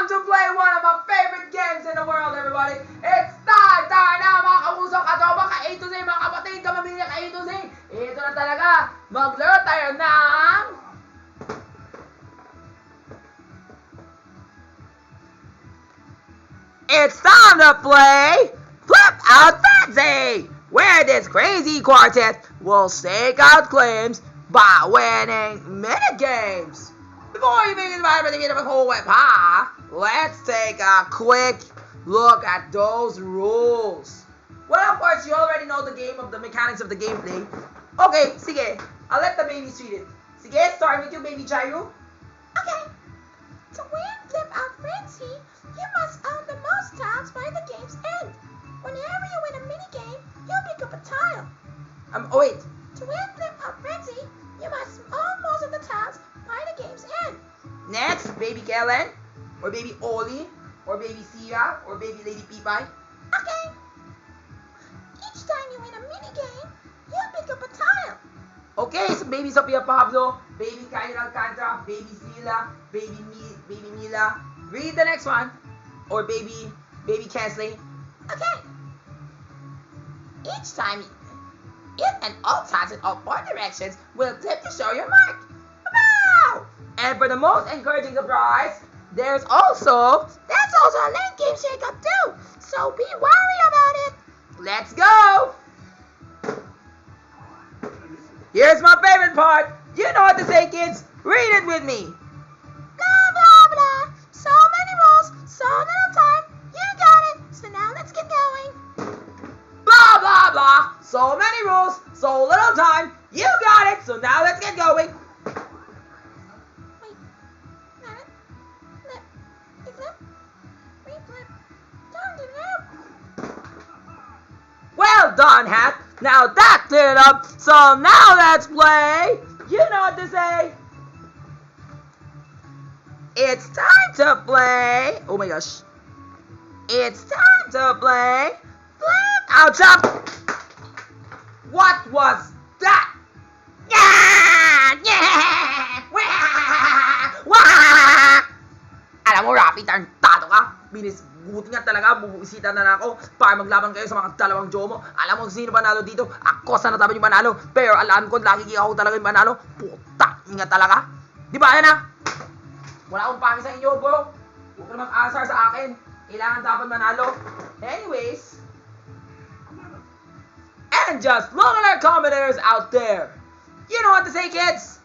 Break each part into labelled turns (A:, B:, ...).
A: time to play one of my favorite games in the world, everybody. It's time na mga kamuso, katropa, ka A to Z, mga kapatid, kamamilya, ka A to Z. Ito na talaga. Maglaro tayo ng... It's time to play Flip Out Fancy, where this crazy quartet will stake out claims by winning minigames. Before you begin the whole web, let's take a quick look at those rules. Well, of course, you already know the game of the mechanics of the gameplay. Okay, sige, I'll let the babies read it. Sige, start with you, baby Chairu.
B: Okay. To win Flip Out Frenzy, you must own the most tiles by the game's end. Whenever you win a minigame, you'll pick up a tile.
A: Oh wait.
B: To win Flip Out Frenzy, you must own most of the tiles by the game's end.
A: Next, baby Kellen, or baby Oli, or baby Sia, or baby Lady Pipay.
B: Okay. Each time you win a minigame, you'll pick up a tile.
A: Okay, so baby Sophia Pablo, baby Kyla Alcantara, baby Zila, baby Mila. Read the next one. Or baby Kesley.
B: Okay. Each time, it and all tiles in all four directions will tip to show your mark.
A: Wow! And for the most encouraging surprise, there's also
B: a late game shake-up too, so be wary about it.
A: Let's go! Here's my favorite part. You know what to say, kids. Read it with me.
B: Blah, blah, blah. So many rules, so little time. You got it. So now let's get going.
A: Blah, blah, blah. So many rules, so little time. You got it. So now let's get going.
B: Wait. Got it. Flip. Reflip. Reflip. Don't give it up.
A: Well done, Hat. Now that cleared up. So now let's play. You know what to say. It's time to play. Oh my gosh. It's time to play Flip Out Chop. What was that? Yeah! Yeah! Wah! Wah! Alam mo, Rafi, tarntado ka. Buti nga talaga, bubisita na ako para maglaban kayo sa mga dalawang Jomo. Alam mo sino panalo dito? Ako sana tabi yung panalo. Pero alam ko, lagi ako talaga yung panalo. Puta, nga talaga. Di ba, yan ha? Wala akong pangis sa inyo, bro. Huwag ka mag-asar sa akin. Kailangan dapat manalo. Anyways. And just look at our commentators out there. You know what to say, kids.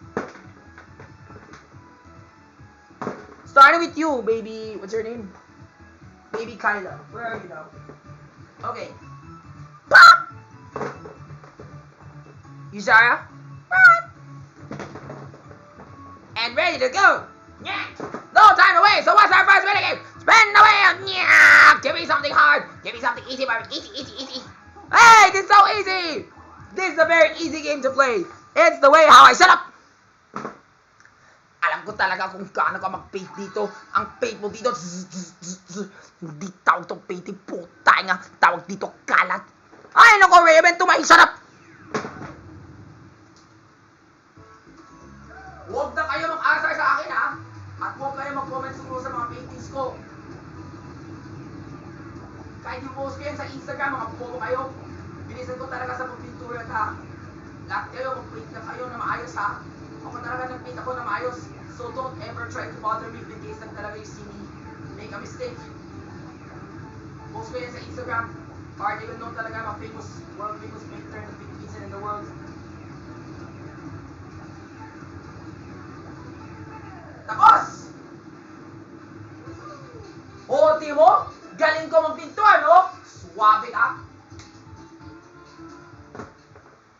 A: Starting with you, baby. What's your name? Baby Kyla. Where are you now? Okay. Pop! You Sarah?
B: Right.
A: And ready to go. Yeah. No time to waste. So what's our first minigame? Spin the wheel. Yeah. Give me something hard. Give me something easy, baby. Easy, easy, easy. Hey, this is so easy. This is a very easy game to play. It's the way how I set up. Alam ko talaga kung gaano ka mag-paint dito. Ang paint mo dito, hindi tawag itong painting, puta nga. Tawag dito kalat. Ay, naku, Raven, tumahin, shut up! Huwag na kayo mag-asar sa akin, ha? At huwag kayo mag-comment siguro sa mga paintings ko. Kahit yung post ko yan sa Instagram, mga photo kayo. Bilisan ko talaga sa pagpintura, ha? Lahat kayo, mag-paint na kayo na maayos, ha? Ako talaga nag-paint ako na maayos. So don't ever try to bother me in case na talaga you see me make a mistake. Post ko yan sa Instagram. Para you know talaga I'm a famous, world famous painter in the Philippines and in the world. Tapos! Oti mo? Galing ko magpinto, ano? Suwabe ka?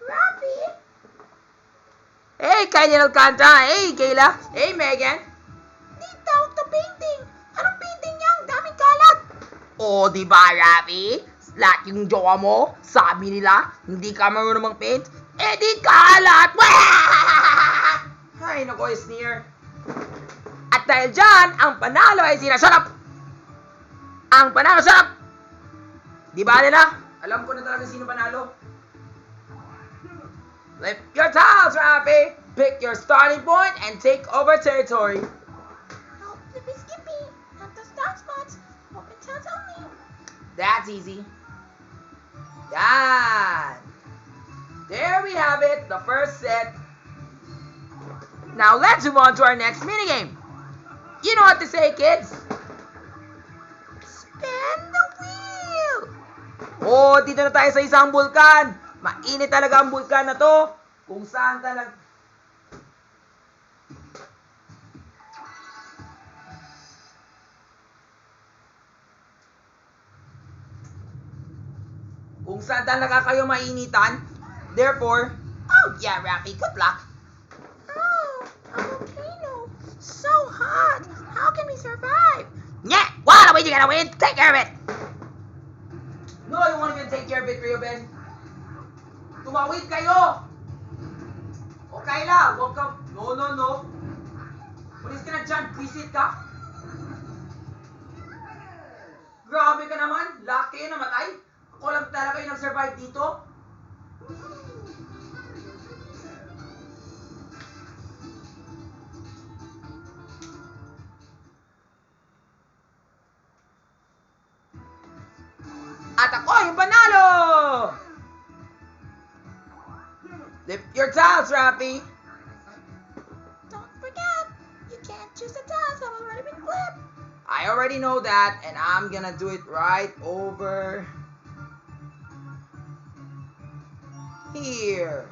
B: Rafi.
A: Hey, Kyle Alcantara. Hey, Kayla. Hey, Megan.
B: Di tawag to painting. Anong painting niya? Ang daming kalat.
A: O, di ba, Rafi? Lahat yung jowa mo, sabi nila, hindi ka marunong mag-paint, eh di kalat! Wah! Ay, naku, sneer. At dahil dyan, ang panalo ay sila. Shut up! Ang panalo, shut up! Di ba nila? Alam ko na talaga sino panalo. Flip your tiles, Rafi! Pick your starting point and take over territory.
B: Oh, Flippy Skippy. Not to
A: That's easy. Yan. There we have it, the first set. Now let's move on to our next minigame. You know what to say, kids?
B: Spin the wheel!
A: Oh, dito na tayo sa isang bulkan. Mainit talaga ang bulkan na to. Kung saan talaga... Kung saan talaga kayo mainitan. Therefore, oh yeah, Rafi, good luck.
B: Oh, a volcano. So hot. How can we survive?
A: Yeah, what are we gonna win? Take care of it. No, you won't even take care of it, Reuben. Tumawid kayo. Okay lang, huwag ka... No. Pulis ka na dyan, visit ka. Grabe ka naman, lahat kayo namatay. Ako lang talaga yung nag-survive dito. At ako yung panalo! Lift your towels, Rafi.
B: Don't forget, you can't choose the task that has already been flipped.
A: I already know that, and I'm gonna do it right over here.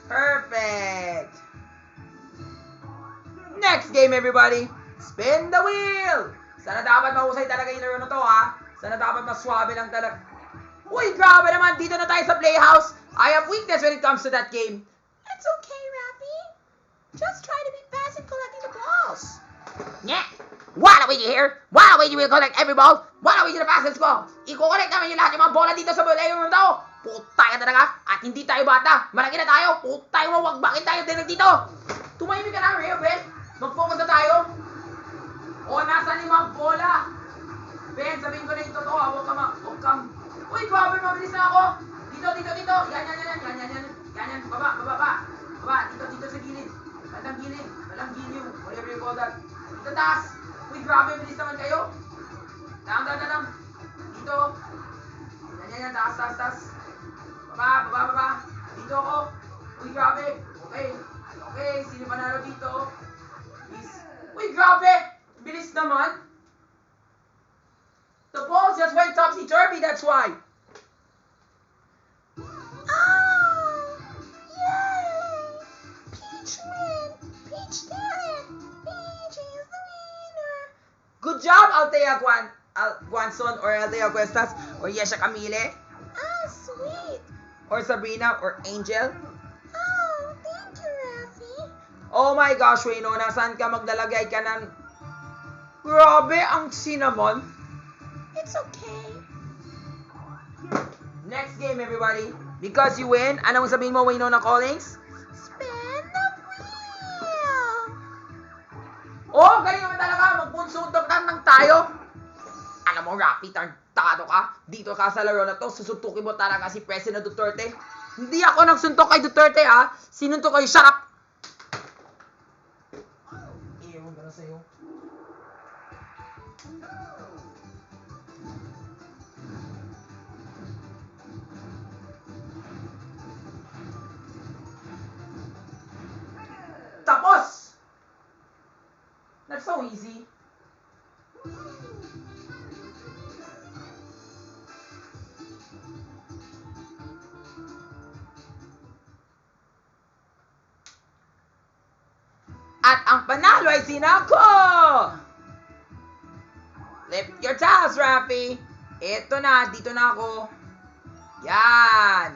A: Perfect. Next game, everybody. Spin the wheel. Sana dapat mahusay talaga yung laro na to, ha? Sana dapat maswabe lang talaga. Uy, grabe naman. Dito na tayo sa playhouse. I have weakness when it comes to that game.
B: It's okay, Rafi. Just try to be fast in collecting the balls.
A: Yeah. Why don't we here? Why don't we collect every ball? Why don't we do the fastest ball? I-collect namin yung lahat yung mga bola dito sa playroom na to. Puta ka talaga. At hindi tayo bata. Malaki na tayo. Puta mo, wag bakit tayo din dito. Tumahimik ka na, Rio, Ben. Mag-focus na tayo. O, nasa 5 bola. Ben, sabihin ko na yung totoo. Huwag kang... Uy, grabe, mabilis na ako. Dito. Yan. Baba. Dito sa gilid. Bandang gilid. Walang giliw. Whatever you call that. Dito taas. Uy, grabe, bilis naman kayo. Down. Dito. Yan. Taas. Baba. Dito ako. Uy, grabe. Okay. Sino panalo dito? Please. Uy, grabe. Bilis naman. The balls just went topsy-turvy, that's why.
B: Oh, yay! Peach win. Peach did it. Peach is the winner.
A: Good job, Althea Guanson, or Althea Cuestas, or Yesha Camille,
B: Ah, sweet.
A: or Sabrina, or Angel.
B: Oh, thank you, Rafi.
A: Oh my gosh, Wayno, nasaan ka maglalagay ka ng... Grabe, ang cinnamon.
B: It's okay.
A: Next game, everybody. Because you win, anong sabihin mo, Wayno, na Collings?
B: Spin the wheel.
A: Oh, galing naman talaga. Magpunsuntok lang tayo. Alam mo, Rafi, tartado ka. Dito ka sa laro na to, susuntukin mo talaga si President Duterte. Hindi ako nagsuntok kay Duterte, ha? Sinuntok kayo, shut up! Ewan ka na sa'yo. Tapos! That's so easy. At ang panalo ay sinako! Lift your towels, Rafi. Ito na, dito na ako. Yan.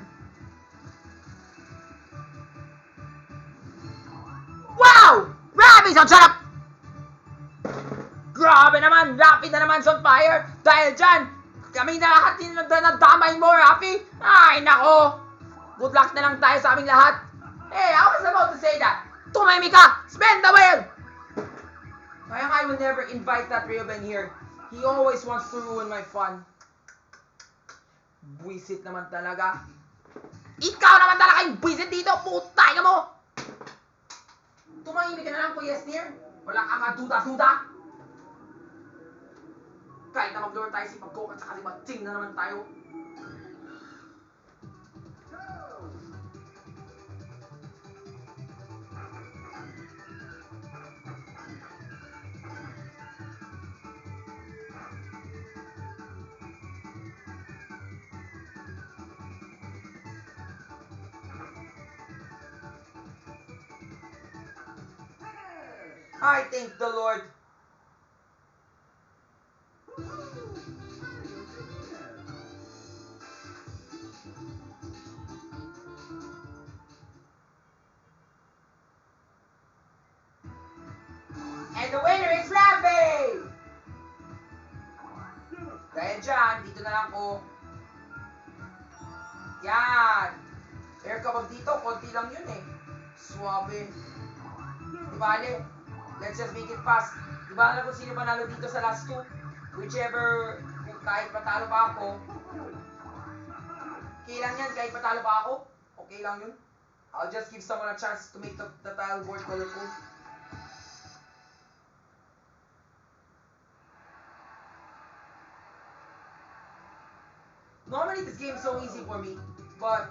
A: Wow! Rafi's on top! Grabe naman, Rafi na naman on fire. Dahil dyan, kami na lahat din nadamay mo, Rafi. Ay, nako. Good luck na lang tayo sa aming lahat. Hey, I was about to say that. Tumahimik ka! Spin the wheel! Kaya I will never invite that Reuben here. He always wants to ruin my fun. Buisit naman talaga. Ikaw naman talaga yung buisit dito! Putay ka mo! Tumahimik ka na lang, Kuya Sneer. Wala kang kaduda-duda. Kahit na mag-lure tayo si Pagkok at saka si Matching na naman tayo. I thank the Lord. And the winner is Rafi! Dahil dyan, dito na lang ko. Yan. Air kapag dito, konti lang yun eh. Suwabe. Di bale, let's just make it fast. Di ba alam kung sino manalo dito sa last two? Whichever, kung kahit patalo pa ako, okay lang yan, kahit patalo pa ako, okay lang yun. I'll just give someone a chance to make the tile board colorful. Normally this game is so easy for me, but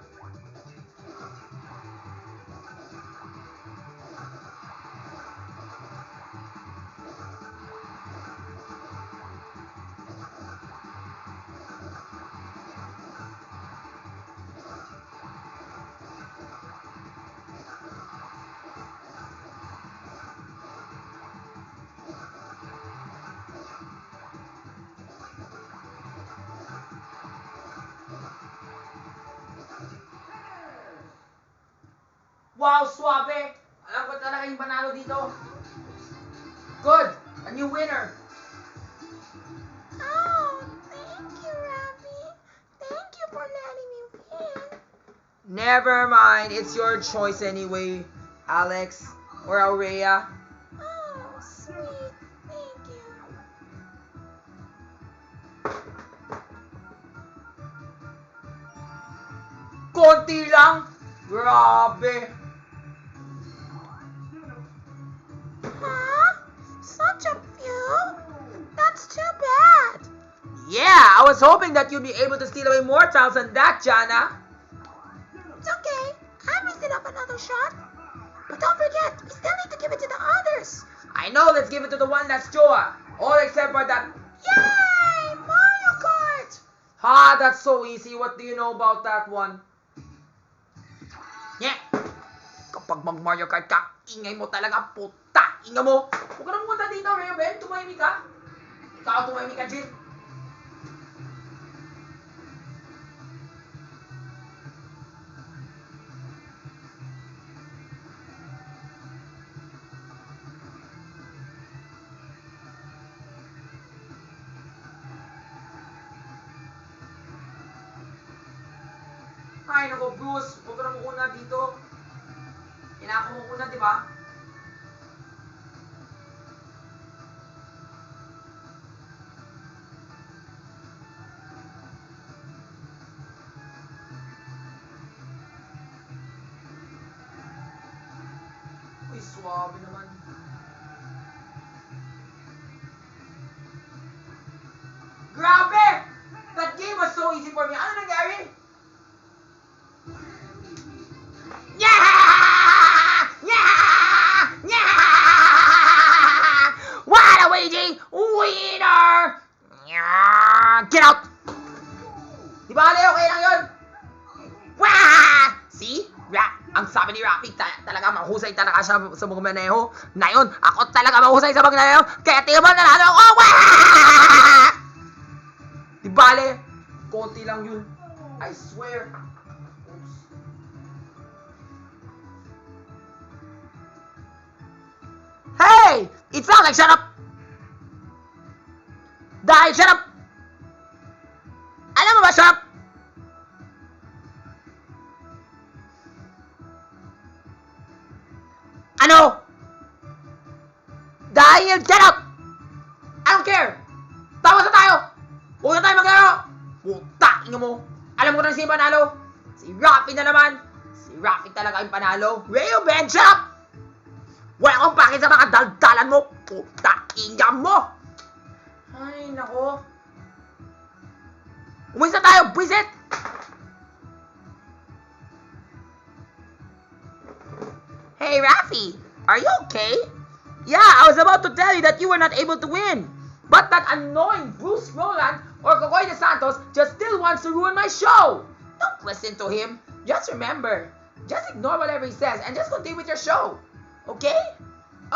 A: wow, swabe! Alam ko talaga yung panalo dito. Good! A new winner!
B: Oh, thank you, Rafi. Thank you for letting me win.
A: Never mind, it's your choice anyway, Alex or Aurea.
B: Oh, sweet. Thank you.
A: Konti lang! Grabe!
B: Huh? Such a few? That's too bad.
A: Yeah, I was hoping that you'd be able to steal away more tiles than that, Jana.
B: It's okay. I will set up another shot. But don't forget, we still need to give it to the others.
A: I know, let's give it to the one that's Joa. All except for that.
B: Yay! Mario Kart!
A: Ha, that's so easy. What do you know about that one? Yeah. Kapag mag-Mario Kart ka, ingay mo talaga, puta. Ingay mo. Huwag ka na pumunta dito, Raven. Tumahimik ka. Ikaw, tumahimik ka, Jin. Ay, nako, Bruce. Huwag ka na mukuna dito. Kailangan ko mukuna, di ba? Uy, swabe naman. Grabe! That game was so easy for me. Ano nangyari? Yeah! Yeah! Yeah! Waluigi! Winner! Yeah! Get out! Di ba, Ale? Okay lang yun? Wah! See? Ang sabi ni Rafi, talaga mahusay talaga siya sa mga maneho. Na yun, ako talaga mahusay sa mga maneho. Kaya tingnan mo, nanalo ako! Wah! Di ba, Ale? Konti lang yun. I swear. Oops. Hey! It's not like shut up! Dahil shut up! Alam mo ba, shut up? Ano? Dahil get up! I don't care! Tawas na tayo! Huwag na tayo maglaro! Puta! Ingo mo! Alam ko na sino panalo? Si Rafi na naman! Si Rafi talaga yung panalo! Rayo Ben, shut up! Wala akong pakit sa mga daldalan mo! Puta! Ingam mo! Ay, nako! Umalis na tayo, buwisit! Hey, Rafi, are you okay? Yeah, I was about to tell you that you were not able to win. But that annoying Bruce Roland or Kokoy de Santos just still wants to ruin my show. Don't listen to him. Just remember, just ignore whatever he says and just continue with your show. Okay?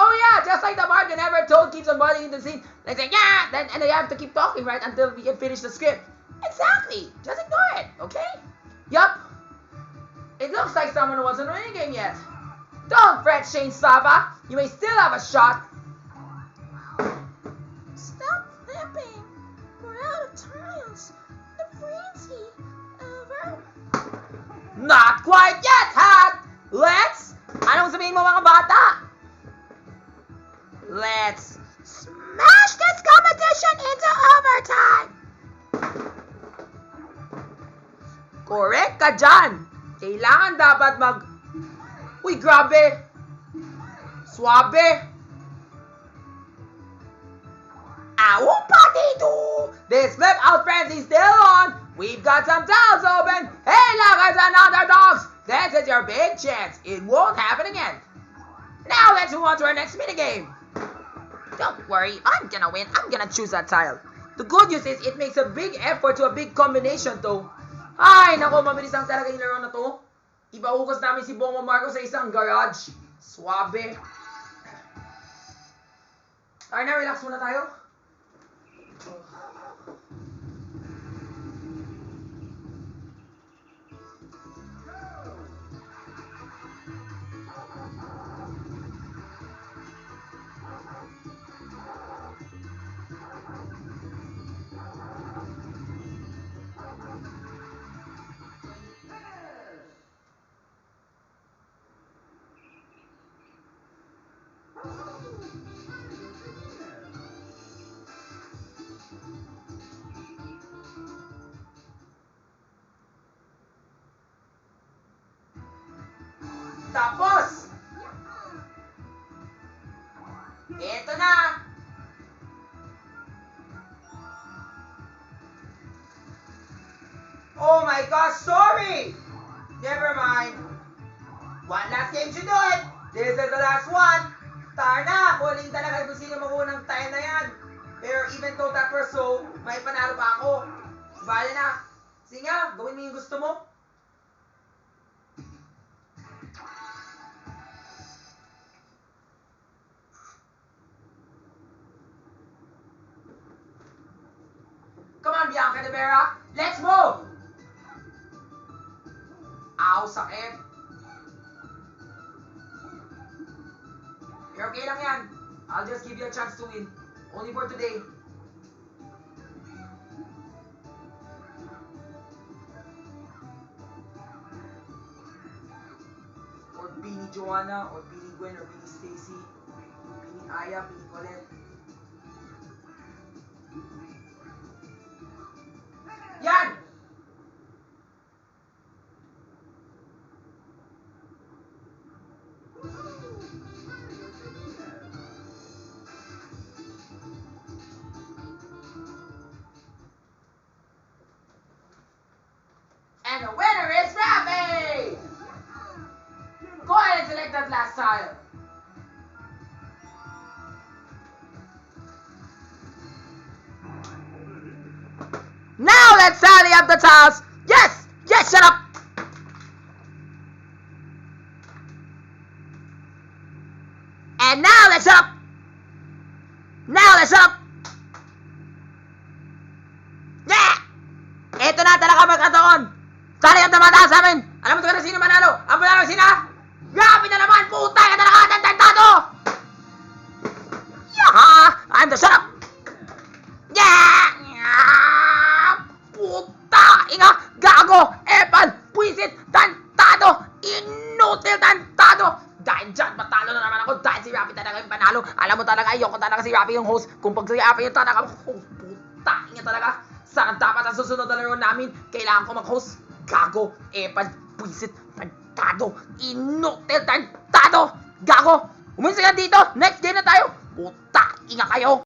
A: Oh yeah, just like the Mark that never told keeps on boiling in the scene. They say, yeah, and they have to keep talking, right, until we can finish the script. Exactly. Just ignore it, okay? Yup. It looks like someone who wasn't winning game yet. Don't fret, Shane Sava. You may still have a shot.
B: Stop flipping. We're out of tiles. The frenzy. Over.
A: Not quite yet, Hat! Let's... Anong sabihin mo mga bata? Let's
B: Smash this competition into overtime.
A: correct ka dyan. Kailangan dapat Uy, grabe! Suabe! Ow, patito! This flip out frenzy still on! We've got some tiles open! Hey, Lockers and Underdogs! This is your big chance. It won't happen again. Now let's move on to our next minigame. Don't worry, I'm gonna win. I'm gonna choose that tile. The good news is it makes a big effort to a big combination though. Ay, nako, mabilis lang talaga yung laro na to. Ipahugas namin si Bongo Marco sa isang garage. Suabe. Ay na, relax muna tayo. Tapos! Eto na! Oh my gosh, sorry! Never mind. One last game to do it. This is the last one. Tara na! Huling talaga kung sino makuha ng time na yan. Pero even though that was so, may panalo pa ako. Bale na. Sige nga, gawin mo yung gusto mo. Come on, Bianca de Vera. Let's move! Ow, sakit. You're okay lang yan. I'll just give you a chance to win. Only for today. Or Beanie Joanna, or Beanie Gwen, or Beanie Stacy, Beanie Aya, Beanie Colette. Yan! And the winner is Rafi! Go ahead and select that last tile. Now let's tally up the tiles. Yes! Yes, shut up! And now let's up! Now let's up! Yeah! Ito na talaga magkataon. Tally up the mga tiles namin. Alam mo na sino manalo? Ang manalo sina? Grabe na naman! Puta ka talaga! Tantantado! Yaha! I'm the shut up! Yeah! Puta! Inga! Gago! Epal! Puisit! Tantado! Inutil! Tantado! Dahil dyan, matalo na naman ako dahil si Rafi talaga yung panalo. Alam mo talaga, ayoko talaga si Rafi yung host. Kung pag si Rafi yung talaga, puta! Inga talaga! Saan dapat ang susunod na laro namin? Kailangan ko mag-host. Gago! Epal! Puisit! Tantado! Inutil! Tantado! Gago! Uminsa ka dito! Next game na tayo! Puta! Inga kayo!